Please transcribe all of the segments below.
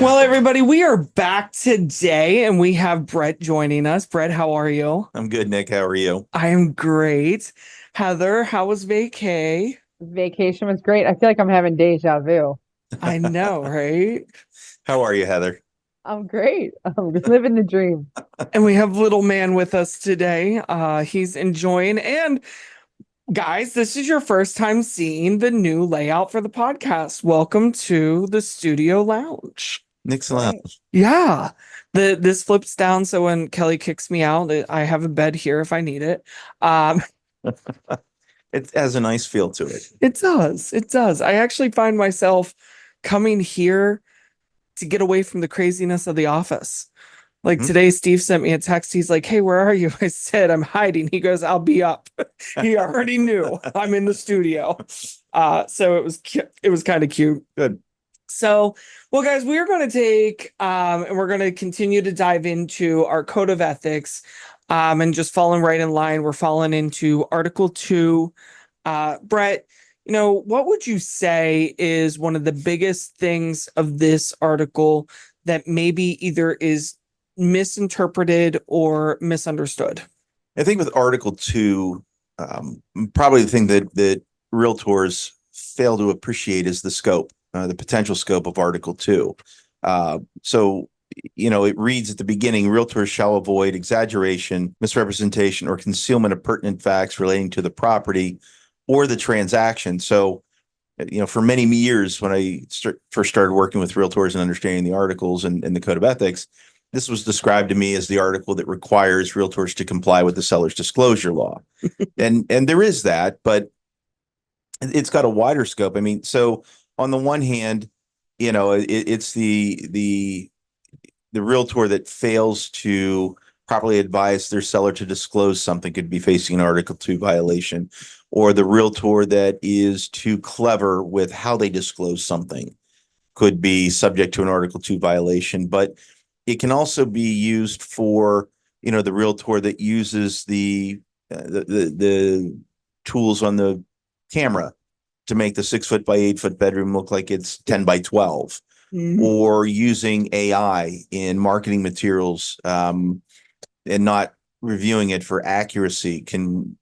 Well, everybody, we are back today and we have Brett joining us. Brett, how are you? I'm good, Nick. How are you? I am great. Heather, how was vacay? Vacation was great. I feel like I'm having deja vu. I know, right? How are you, Heather? I'm great. I'm living the dream. And we have little man with us today. He's enjoying. And guys, this is your first time seeing the new layout for the podcast. Welcome to the studio lounge. Nick's Right. Lounge. Yeah. This flips down so when Kelly kicks me out, I have a bed here if I need it. Um, It has a nice feel to it. It does. It does. I actually find myself coming here to get away from the craziness of the office. Like Hmm? today, Steve sent me a text. He's like, "Hey, where are you?" I said, "I'm hiding." He goes, "I'll be up." He already knew I'm in the studio. So it was kind of cute. Good. So, well, guys, we are going to take and we're going to continue to dive into our code of ethics and just falling right in line. We're falling into Article 2. Brett, what would you say is one of the biggest things of this article that maybe either is misinterpreted or misunderstood? I think with Article 2, probably the thing that realtors fail to appreciate is the scope, the potential scope of Article 2. So, it reads at the beginning, realtors shall avoid exaggeration, misrepresentation, or concealment of pertinent facts relating to the property or the transaction. So, for many years, when I first started working with realtors and understanding the articles and the Code of Ethics, this was described to me as the article that requires realtors to comply with the seller's disclosure law. and there is that, but it's got a wider scope. I mean, so on the one hand, it's the realtor that fails to properly advise their seller to disclose something could be facing an Article 2 violation, or the realtor that is too clever with how they disclose something could be subject to an Article 2 violation. But it can also be used for, the realtor that uses the tools on the camera to make the 6 foot by 8 foot bedroom look like it's 10 by 12. Mhm. Or using AI in marketing materials and not reviewing it for accuracy.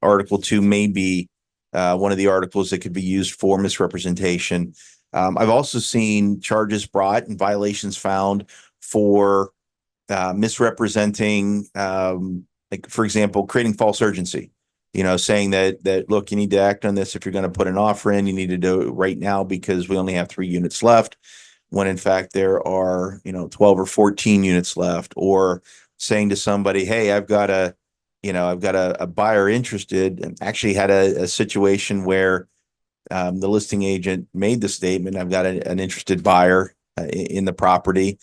Article 2 may be one of the articles that could be used for misrepresentation. I've also seen charges brought and violations found for misrepresenting, like, for example, creating false urgency. Saying that look, you need to act on this if you're going to put an offer in. You need to do it right now because we only have 3 units left, when in fact there are 12 or 14 units left. Or saying to somebody, hey, I've got a buyer interested, and actually had a situation where the listing agent made the statement, I've got an interested buyer in the property,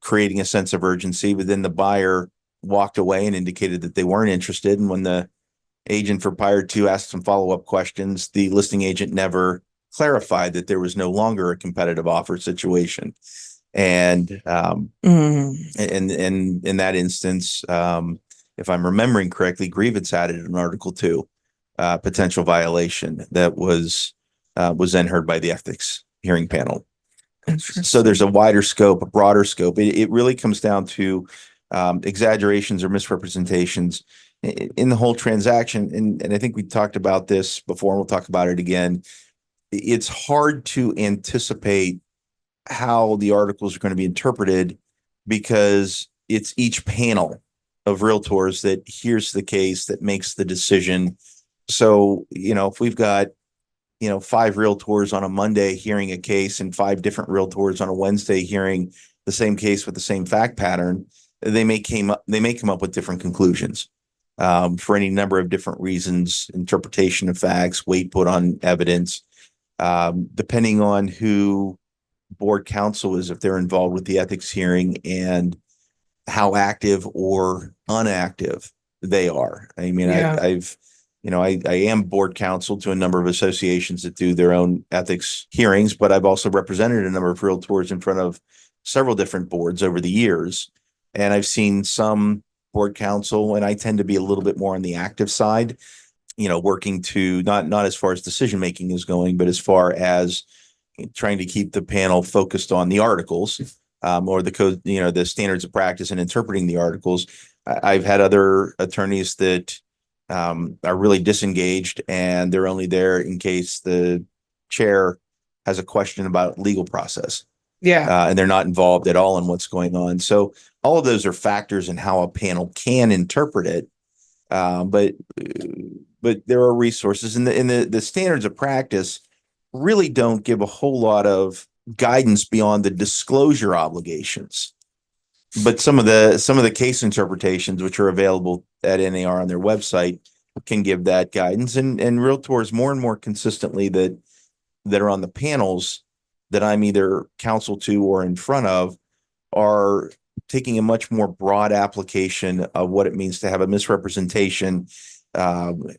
creating a sense of urgency, but then the buyer walked away and indicated that they weren't interested. And when the agent for buyer 2 asked some follow-up questions, the listing agent never clarified that there was no longer a competitive offer situation. And in that instance, if I'm remembering correctly, grievance added an Article 2 potential violation that was then heard by the ethics hearing panel. So there's a wider scope, a broader scope. It really comes down to exaggerations or misrepresentations in the whole transaction. And I think we talked about this before, and we'll talk about it again. It's hard to anticipate how the articles are going to be interpreted because it's each panel of realtors that hears the case that makes the decision. So, if we've got 5 realtors on a Monday hearing a case and 5 different realtors on a Wednesday hearing the same case with the same fact pattern, they may come up with different conclusions for any number of different reasons: interpretation of facts, weight put on evidence, depending on who board counsel is, if they're involved with the ethics hearing, and how active or inactive they are. I mean, Yeah. I am board counsel to a number of associations that do their own ethics hearings, but I've also represented a number of realtors in front of several different boards over the years. And I've seen some board counsel, and I tend to be a little bit more on the active side, working to not as far as decision making is going, but as far as trying to keep the panel focused on the articles, or the code, the standards of practice and interpreting the articles. I've had other attorneys that are really disengaged, and they're only there in case the chair has a question about legal process. Yeah. And they're not involved at all in what's going on. So all of those are factors in how a panel can interpret it. But there are resources, and the standards of practice really don't give a whole lot of guidance beyond the disclosure obligations. But some of the case interpretations, which are available at NAR on their website, can give that guidance. And realtors more and more consistently that are on the panels that I'm either counsel to or in front of are taking a much more broad application of what it means to have a misrepresentation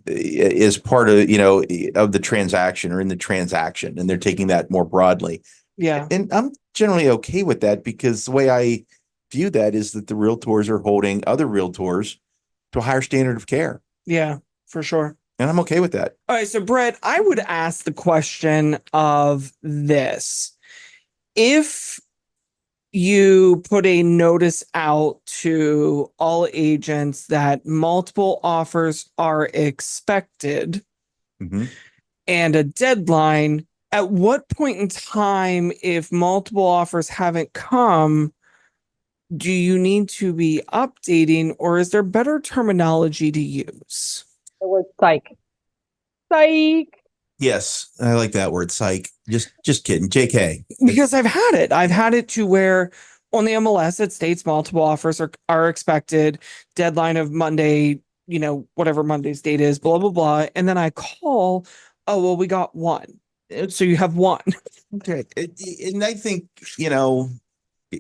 is part of, of the transaction or in the transaction. And they're taking that more broadly. Yeah. And I'm generally okay with that, because the way I view that is that the realtors are holding other realtors to a higher standard of care. Yeah, for sure. And I'm okay with that. All right. So, Brett, I would ask the question of this. If you put a notice out to all agents that multiple offers are expected and a deadline, at what point in time, if multiple offers haven't come, do you need to be updating, or is there better terminology to use? The word psych. Psych. Yes, I like that word, psych. Just kidding. JK. Because I've had it to where on the MLS it states multiple offers are expected, deadline of Monday, whatever Monday's date is, blah, blah, blah. And then I call, oh, well, we got one. So you have one. Okay. And I think,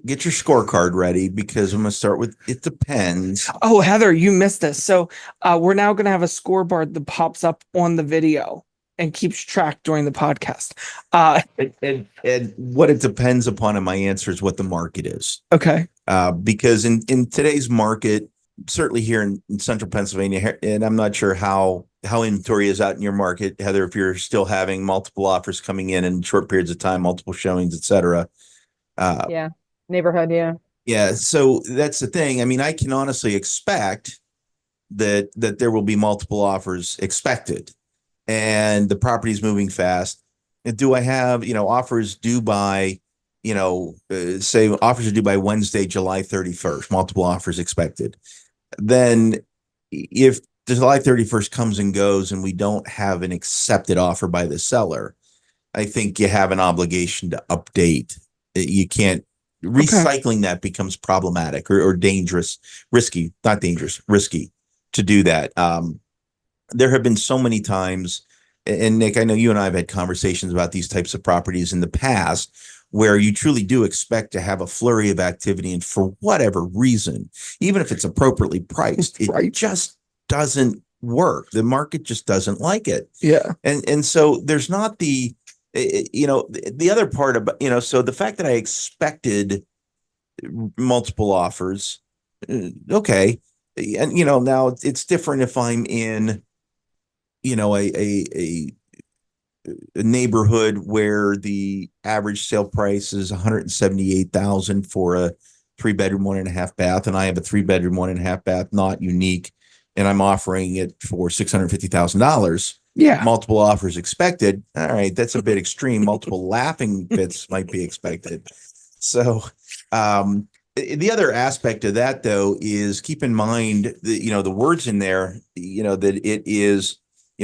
get your scorecard ready, because I'm going to start with, it depends. Oh, Heather, you missed this. So we're now going to have a scoreboard that pops up on the video and keeps track during the podcast. And what it depends upon in my answer is what the market is. Okay. Because in today's market, certainly here in central Pennsylvania, and I'm not sure how inventory is out in your market, Heather, if you're still having multiple offers coming in short periods of time, multiple showings, et cetera. Yeah. Neighborhood. Yeah. Yeah. So that's the thing. I mean, I can honestly expect that there will be multiple offers expected, and the property is moving fast. And do I have, offers due by, say offers are due by Wednesday, July 31st, multiple offers expected. Then if July 31st comes and goes and we don't have an accepted offer by the seller, I think you have an obligation to update. You can't, recycling that becomes problematic or dangerous, risky, not dangerous, risky to do that. There have been so many times, and Nick, I know you and I have had conversations about these types of properties in the past, where you truly do expect to have a flurry of activity, and for whatever reason, even if it's appropriately priced, it just doesn't work. The market just doesn't like it. Yeah. And so there's not the other part about, so the fact that I expected multiple offers, okay. And, now it's different if I'm in, a neighborhood where the average sale price is $178,000 for a 3-bedroom, 1.5 bath, and I have a 3-bedroom, 1.5 bath, not unique, and I'm offering it for $650,000. Yeah. Multiple offers expected. All right, that's a bit extreme. Multiple laughing fits might be expected. So, the other aspect of that, though, is keep in mind that, the words in there, that it is,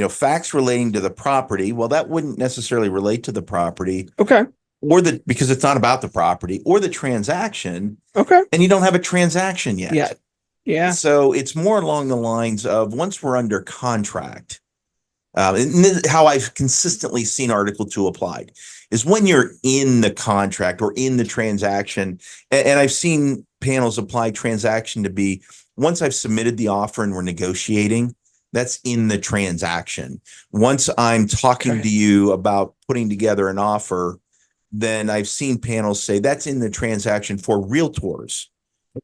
facts relating to the property. Well, that wouldn't necessarily relate to the property. Okay. Or because it's not about the property or the transaction. Okay. And you don't have a transaction yet. Yeah. Yeah. So it's more along the lines of, once we're under contract, and this is how I've consistently seen Article 2 applied, is when you're in the contract or in the transaction. And I've seen panels apply transaction to be, once I've submitted the offer and we're negotiating, that's in the transaction. Once I'm talking to you about putting together an offer, then I've seen panels say that's in the transaction for realtors,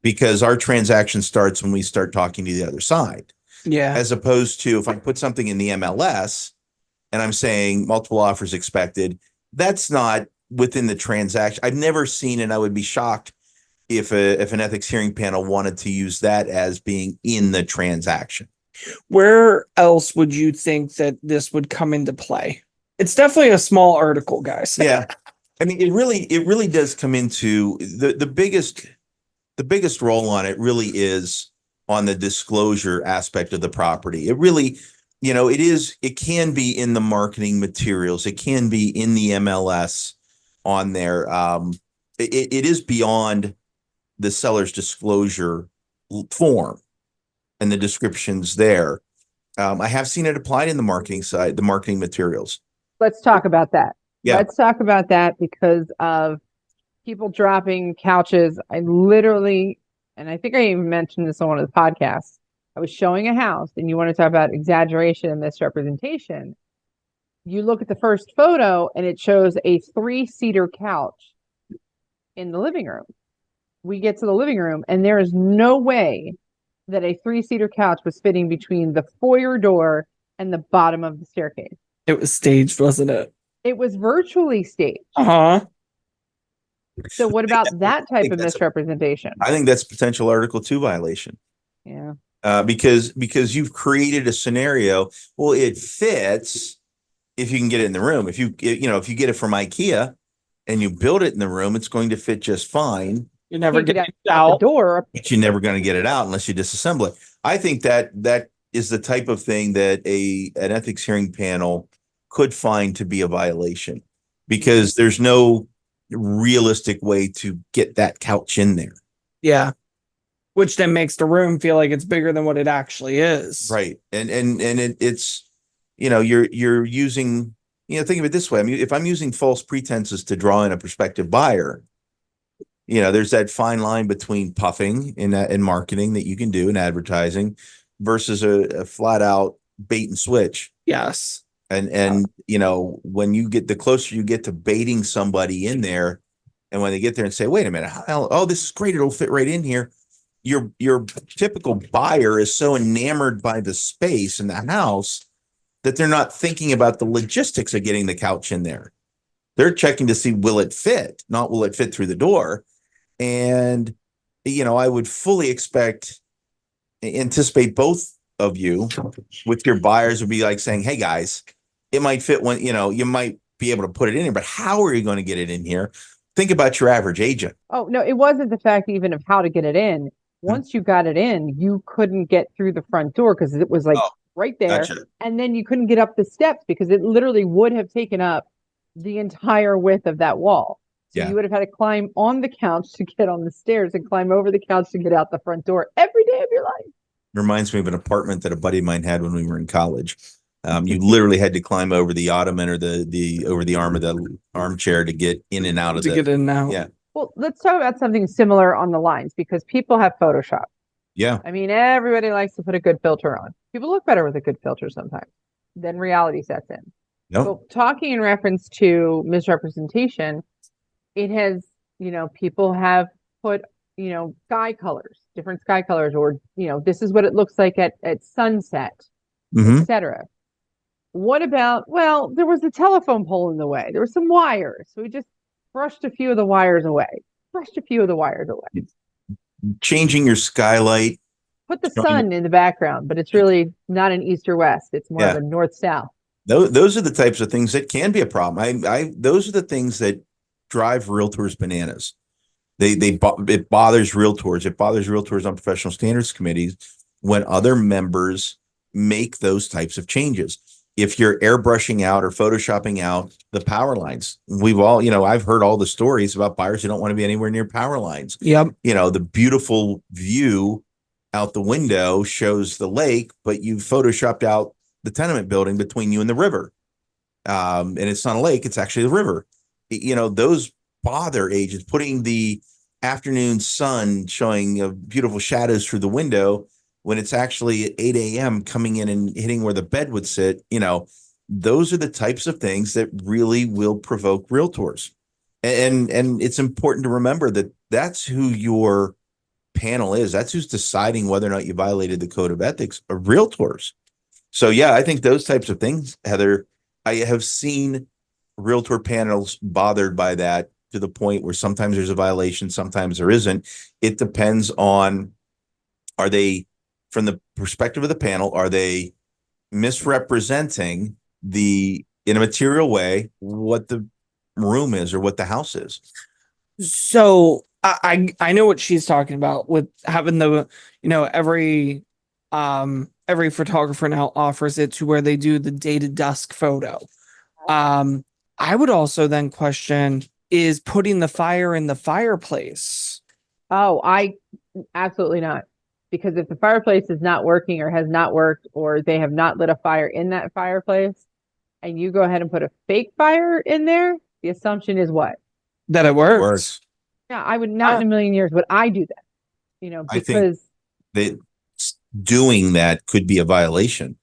because our transaction starts when we start talking to the other side. Yeah. As opposed to if I put something in the MLS and I'm saying multiple offers expected, that's not within the transaction. I've never seen, and I would be shocked if an ethics hearing panel wanted to use that as being in the transaction. Where else would you think that this would come into play? It's definitely a small article, guys. Yeah. I mean, it really does come into the biggest role on it really is on the disclosure aspect of the property. It really, it can be in the marketing materials. It can be in the MLS on there. It is beyond the seller's disclosure form and the descriptions there. I have seen it applied in the marketing side, the marketing materials. Let's talk about that. Yeah. Let's talk about that because of people dropping couches. I literally, and I think I even mentioned this on one of the podcasts. I was showing a house, and you want to talk about exaggeration and misrepresentation. You look at the first photo, and it shows a 3-seater couch in the living room. We get to the living room, and there is no way that a 3-seater couch was fitting between the foyer door and the bottom of the staircase. It was staged, wasn't it? It was virtually staged. Uh-huh. So what about that type of misrepresentation? I think that's potential Article 2 violation. Yeah. Because you've created a scenario. Well, it fits if you can get it in the room. If you get it from IKEA and you build it in the room, it's going to fit just fine. You're never Get getting it out the door. But you're never going to get it out unless you disassemble it. I think that is the type of thing that an ethics hearing panel could find to be a violation, because there's no realistic way to get that couch in there. Yeah. Which then makes the room feel like it's bigger than what it actually is. Right. And it's, you're using, think of it this way. I mean, if I'm using false pretenses to draw in a prospective buyer, there's that fine line between puffing in marketing that you can do in advertising versus a flat out bait and switch. Yes. And when you get, the closer you get to baiting somebody in there, and when they get there and say, wait a minute, oh, this is great, it'll fit right in here. Your typical buyer is so enamored by the space in the house that they're not thinking about the logistics of getting the couch in there. They're checking to see, will it fit, not will it fit through the door. And, I would fully anticipate both of you with your buyers would be like saying, hey guys, it might fit when, you might be able to put it in here, but how are you going to get it in here? Think about your average agent. Oh, no, it wasn't the fact even of how to get it in. Once you got it in, you couldn't get through the front door because it was right there. Gotcha. And then you couldn't get up the steps because it literally would have taken up the entire width of that wall. So you would have had to climb on the couch to get on the stairs and climb over the couch to get out the front door every day of your life. Reminds me of an apartment that a buddy of mine had when we were in college. You literally had to climb over the ottoman or the over the arm of the armchair to get in and out of get in and out. Yeah. Well, let's talk about something similar on the lines because people have Photoshop. Yeah. I mean, everybody likes to put a good filter on. People look better with a good filter sometimes. Then reality sets in. Nope. So talking in reference to misrepresentation, it has, people have put, sky colors, different sky colors, or, this is what it looks like at sunset, etc. What about, well, there was a telephone pole in the way. There were some wires. So we just brushed a few of the wires away. Changing your skylight. Put the sun in the background, but it's really not an east or west. It's more of a north-south. Those are the types of things that can be a problem. Those are the things that drive realtors bananas. It bothers realtors. It bothers realtors on professional standards committees when other members make those types of changes. If you're airbrushing out or photoshopping out the power lines, we've all, I've heard all the stories about buyers who don't want to be anywhere near power lines. Yep. The beautiful view out the window shows the lake, but you photoshopped out the tenement building between you and the river. And it's not a lake, it's actually the river. Those bother agents, putting the afternoon sun showing beautiful shadows through the window when it's actually at 8 a.m. coming in and hitting where the bed would sit. Those are the types of things that really will provoke realtors. And it's important to remember that that's who your panel is. That's who's deciding whether or not you violated the code of ethics of realtors. So yeah, I think those types of things, Heather, I have seen realtor panels bothered by that to the point where sometimes there's a violation, sometimes there isn't. It depends on, are they, from the perspective of the panel, are they misrepresenting in a material way what the room is or what the house is? So I know what she's talking about with having the, every photographer now offers it to where they do the dated dusk photo. Um, I would also then question, is putting the fire in the fireplace. Oh, I absolutely not. Because if the fireplace is not working or has not worked, or they have not lit a fire in that fireplace, and you go ahead and put a fake fire in there, the assumption is what? That it works. Works. Yeah, I would not in a million years would I do that, I think because that doing that could be a violation.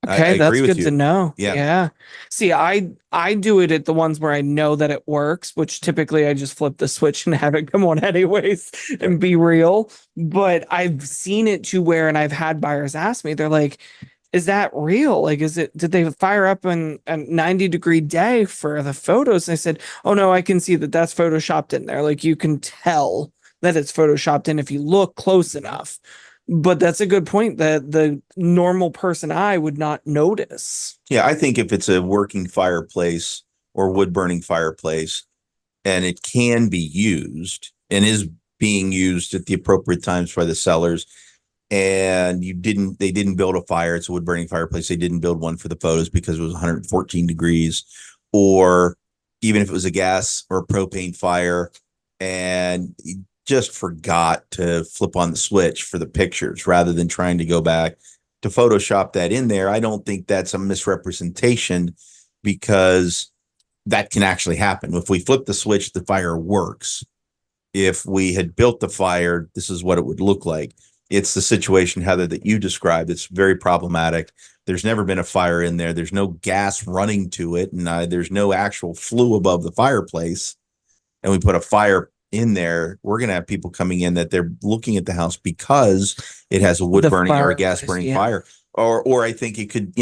I Okay, that's agree with good to you. know. Yeah. Yeah. See, I do it at the ones where I know that it works, which typically I just flip the switch and have it come on anyways and be real. But I've seen it to where, and I've had buyers ask me, they're like, is that real? Like, did they fire up an a 90-degree day for the photos? And I said, oh no, I can see that that's photoshopped in there. Like, you can tell that it's photoshopped in if you look close enough. But that's a good point that the normal person eye would not notice. Yeah, I think if it's a working fireplace or wood burning fireplace and it can be used and is being used at the appropriate times by the sellers, and they didn't build a fire, it's a wood burning fireplace, they didn't build one for the photos because it was 114 degrees, or even if it was a gas or a propane fire and you just forgot to flip on the switch for the pictures rather than trying to go back to Photoshop that in there, I don't think that's a misrepresentation, because that can actually happen. If we flip the switch, the fire works. If we had built the fire, this is what it would look like. It's the situation, Heather, that you described. It's very problematic. There's never been a fire in there. There's no gas running to it, and there's no actual flue above the fireplace. And we put a fire in there, we're going to have people coming in that they're looking at the house because it has a wood burning or a gas burning fire. Or I think it could,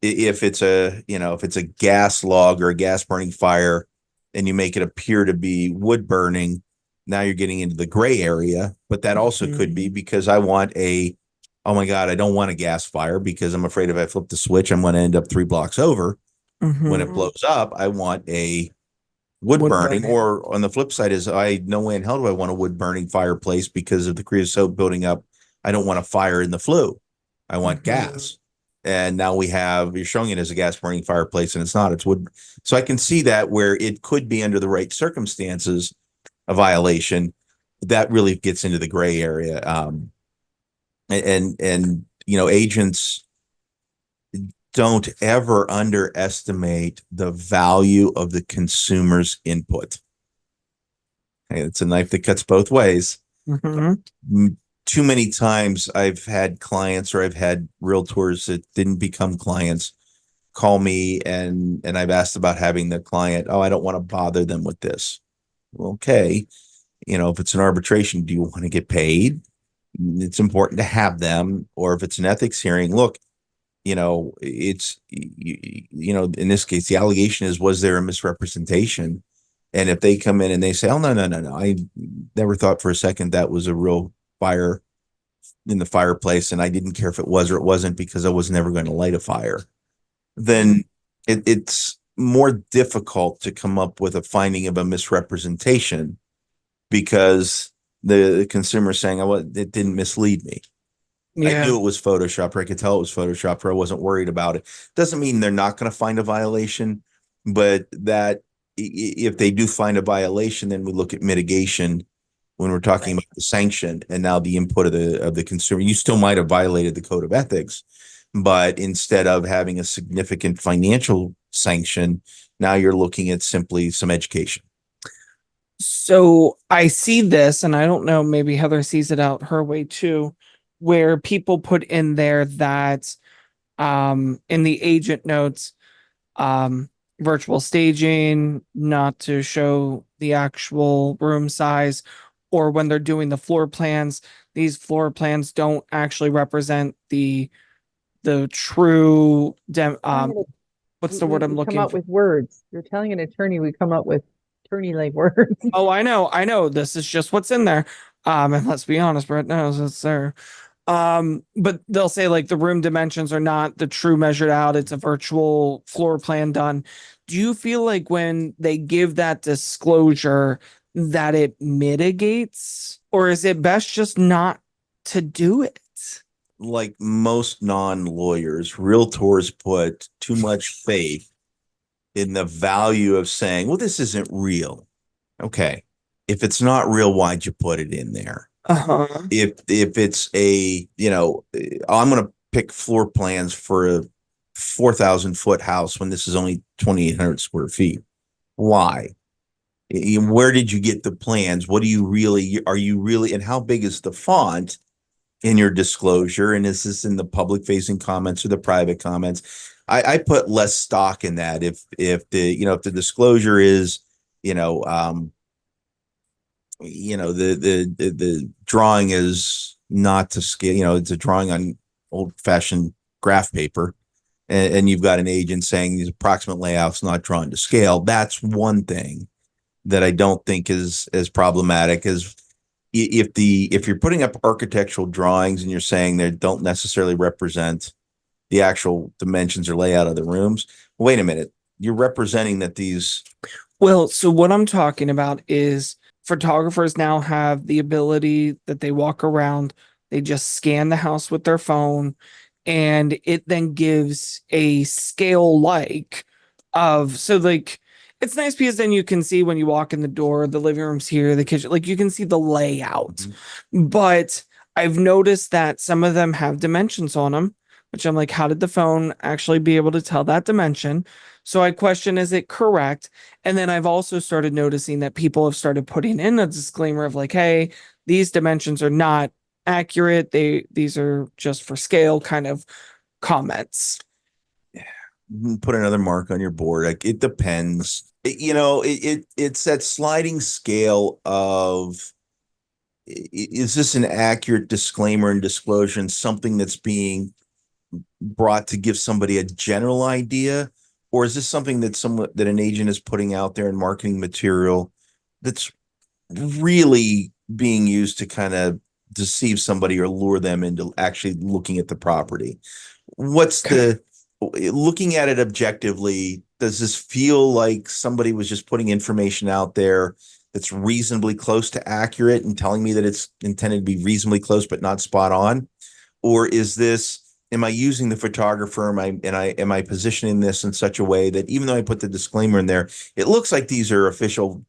if it's a gas log or a gas burning fire and you make it appear to be wood burning, now you're getting into the gray area. But that also could be because oh my God, I don't want a gas fire because I'm afraid if I flip the switch, I'm going to end up 3 blocks over. When it blows up, I want a wood burning. Or on the flip side is, no way in hell do I want a wood burning fireplace because of the creosote building up. I don't want a fire in the flue. I want gas. And now you're showing it as a gas burning fireplace and it's not, it's wood. So I can see that where it could be under the right circumstances a violation. That really gets into the gray area. Agents don't ever underestimate the value of the consumer's input. It's a knife that cuts both ways. Too many times I've had clients, or I've had realtors that didn't become clients, call me and I've asked about having the client, I don't want to bother them with this. Well, okay. If it's an arbitration, do you want to get paid? It's important to have them. Or if it's an ethics hearing, look, it's, in this case, the allegation is, was there a misrepresentation? And if they come in and they say, oh, no, I never thought for a second that was a real fire in the fireplace, and I didn't care if it was or it wasn't because I was never going to light a fire, then it's more difficult to come up with a finding of a misrepresentation, because the consumer is saying, it didn't mislead me. I knew it was Photoshopped, or I could tell it was Photoshopped, or I wasn't worried about it. Doesn't mean they're not going to find a violation, but that if they do find a violation, then we look at mitigation when we're talking about the sanction and now the input of the consumer. You still might have violated the code of ethics, but instead of having a significant financial sanction, now you're looking at simply some education. So I see this, and I don't know, maybe Heather sees it out her way too, where people put in there that in the agent notes, virtual staging, not to show the actual room size, or when they're doing the floor plans, these floor plans don't actually represent the true What's the word I'm we come looking up for? with words. You're telling an attorney we come up with attorney-like words. Oh, I know. This is just what's in there. And let's be honest, Brett knows it's there. But they'll say like the room dimensions are not the true measured out, it's a virtual floor plan done. Do you feel like when they give that disclosure that it mitigates, or is it best just not to do it? Like most non-lawyers, realtors put too much faith in the value of saying, well, this isn't real. Okay. If it's not real, why'd you put it in there? Uh-huh. If it's a, I'm going to pick floor plans for a 4,000-foot house when this is only 2,800 square feet. Why? Where did you get the plans? What do you really, are you really, and how big is the font in your disclosure? And is this in the public facing comments or the private comments? I put less stock in that. If the disclosure is, the drawing is not to scale, it's a drawing on old fashioned graph paper, and you've got an agent saying these approximate layouts not drawn to scale. That's one thing that I don't think is as problematic as if you're putting up architectural drawings and you're saying they don't necessarily represent the actual dimensions or layout of the rooms. Wait a minute. You're representing that these. Well, so what I'm talking about is photographers now have the ability that they walk around, they just scan the house with their phone, and it then gives a scale like of, so like it's nice because then you can see when you walk in the door, the living room's here, the kitchen, like you can see the layout. But I've noticed that some of them have dimensions on them, which I'm like, how did the phone actually be able to tell that dimension? So I question, is it correct? And then I've also started noticing that people have started putting in a disclaimer of like, hey, these dimensions are not accurate. These are just for scale kind of comments. Put another mark on your board. Like, it depends. It's that sliding scale of, is this an accurate disclaimer and disclosure and something that's being brought to give somebody a general idea, or is this something that an agent is putting out there in marketing material that's really being used to kind of deceive somebody or lure them into actually looking at the property? What's the looking at it objectively? Does this feel like somebody was just putting information out there that's reasonably close to accurate and telling me that it's intended to be reasonably close but not spot on? Or is this, am I using the photographer? Am I positioning this in such a way that even though I put the disclaimer in there, it looks like these are official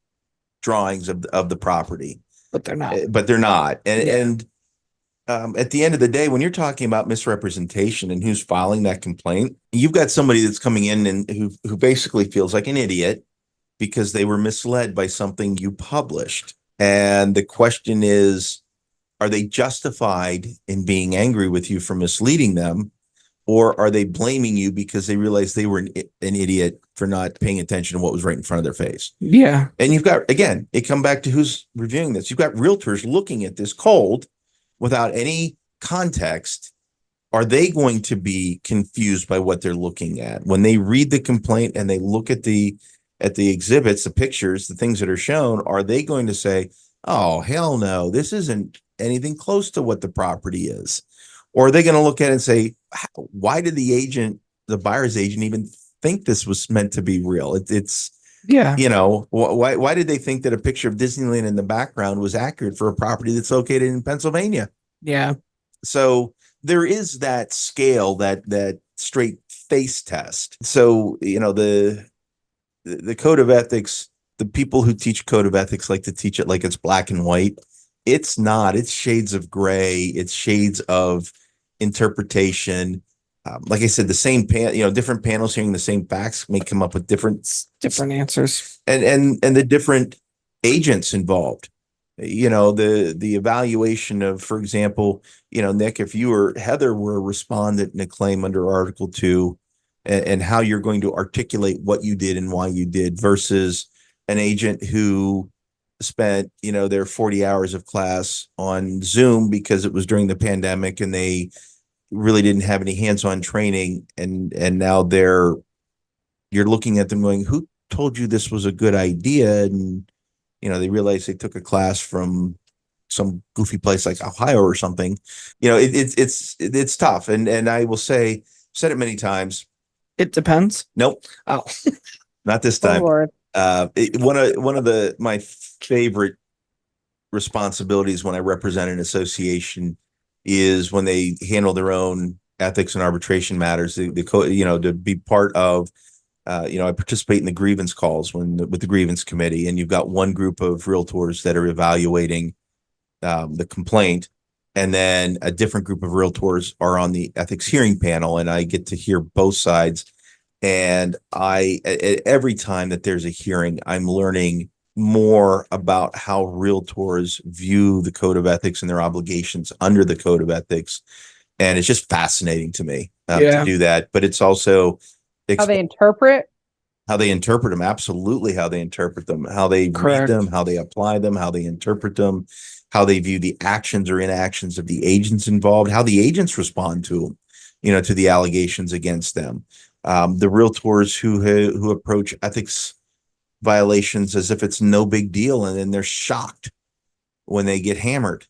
drawings of the property, But they're not. but they're not. Yeah. And at the end of the day, when you're talking about misrepresentation and who's filing that complaint, you've got somebody that's coming in and who basically feels like an idiot because they were misled by something you published. And the question is, are they justified in being angry with you for misleading them? Or are they blaming you because they realized they were an idiot for not paying attention to what was right in front of their face? Yeah. And you've got, again, it come back to who's reviewing this. You've got realtors looking at this cold without any context. Are they going to be confused by what they're looking at when they read the complaint and they look at the exhibits, the pictures, the things that are shown? Are they going to say, oh, hell no, this isn't anything close to what the property is? Or are they going to look at it and say, why did the buyer's agent even think this was meant to be real? It's Yeah. why did they think that a picture of Disneyland in the background was accurate for a property that's located in Pennsylvania? Yeah. So there is that scale, that straight face test. So, the code of ethics, the people who teach code of ethics like to teach it like it's black and white. It's not. It's shades of gray. It's shades of interpretation. Like I said, the same different panels hearing the same facts may come up with different answers, and the different agents involved. The evaluation of, for example, Nick, if you or Heather were a respondent in a claim under Article 2, and how you're going to articulate what you did and why you did versus an agent who spent, their 40 hours of class on Zoom because it was during the pandemic and they really didn't have any hands-on training, and now they're you're looking at them going, who told you this was a good idea? And, they realize they took a class from some goofy place like Ohio or something. It's tough. And I will say, said it many times. It depends. Nope, Oh, not this Oh time. Lord. One of my favorite responsibilities when I represent an association is when they handle their own ethics and arbitration matters. To be part of, I participate in the grievance calls with the grievance committee, and you've got one group of realtors that are evaluating the complaint, and then a different group of realtors are on the ethics hearing panel, and I get to hear both sides. And every time that there's a hearing, I'm learning more about how realtors view the code of ethics and their obligations under the code of ethics. And it's just fascinating to me to do that. But it's also How they interpret. how they interpret them. Absolutely. How they interpret them, how they read them, how they apply them, how they interpret them, how they view the actions or inactions of the agents involved, how the agents respond to them, to the allegations against them. The realtors who approach ethics violations as if it's no big deal, and then they're shocked when they get hammered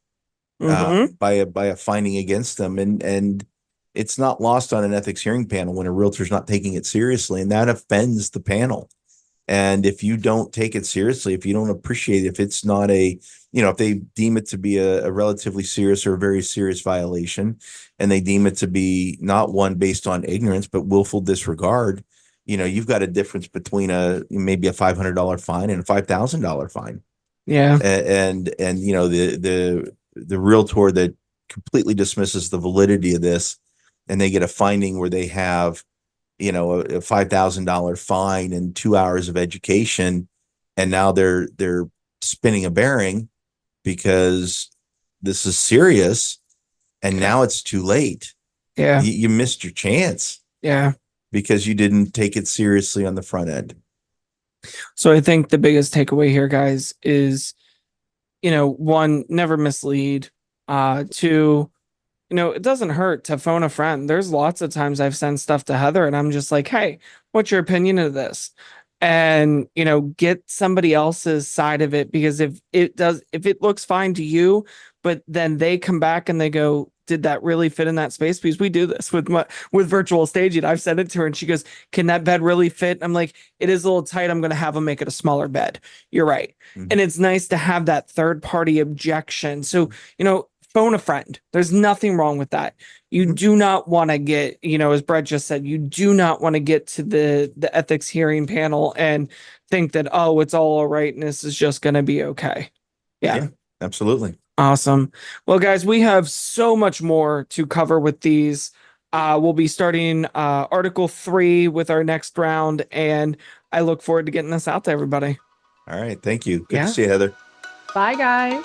by a finding against them, and it's not lost on an ethics hearing panel when a realtor's not taking it seriously, and that offends the panel. And if you don't take it seriously, if you don't appreciate it, if it's not if they deem it to be a relatively serious or a very serious violation, and they deem it to be not one based on ignorance, but willful disregard, you've got a difference between maybe a $500 fine and a $5,000 fine. yeah. And the realtor that completely dismisses the validity of this, and they get a finding where they have a $5,000 fine and 2 hours of education, and now they're spinning a bearing because this is serious, and now it's too late. Yeah. You missed your chance. Yeah. Because you didn't take it seriously on the front end. So I think the biggest takeaway here, guys, is, one, never mislead. Two, it doesn't hurt to phone a friend. There's lots of times I've sent stuff to Heather and I'm just like, hey, what's your opinion of this? And, get somebody else's side of it, because if it looks fine to you, but then they come back and they go, did that really fit in that space? Because we do this with virtual staging. I've sent it to her and she goes, can that bed really fit? I'm like, it is a little tight. I'm going to have them make it a smaller bed. You're right. Mm-hmm. And it's nice to have that third party objection. So, phone a friend. There's nothing wrong with that. You do not want to get, as Brett just said, you do not want to get to the ethics hearing panel and think that, oh, it's all right and this is just going to be okay. Yeah, absolutely. Awesome. Well, guys, we have so much more to cover with these. We'll be starting Article 3 with our next round, and I look forward to getting this out to everybody. All right. Thank you. Good to see you, Heather. Bye, guys.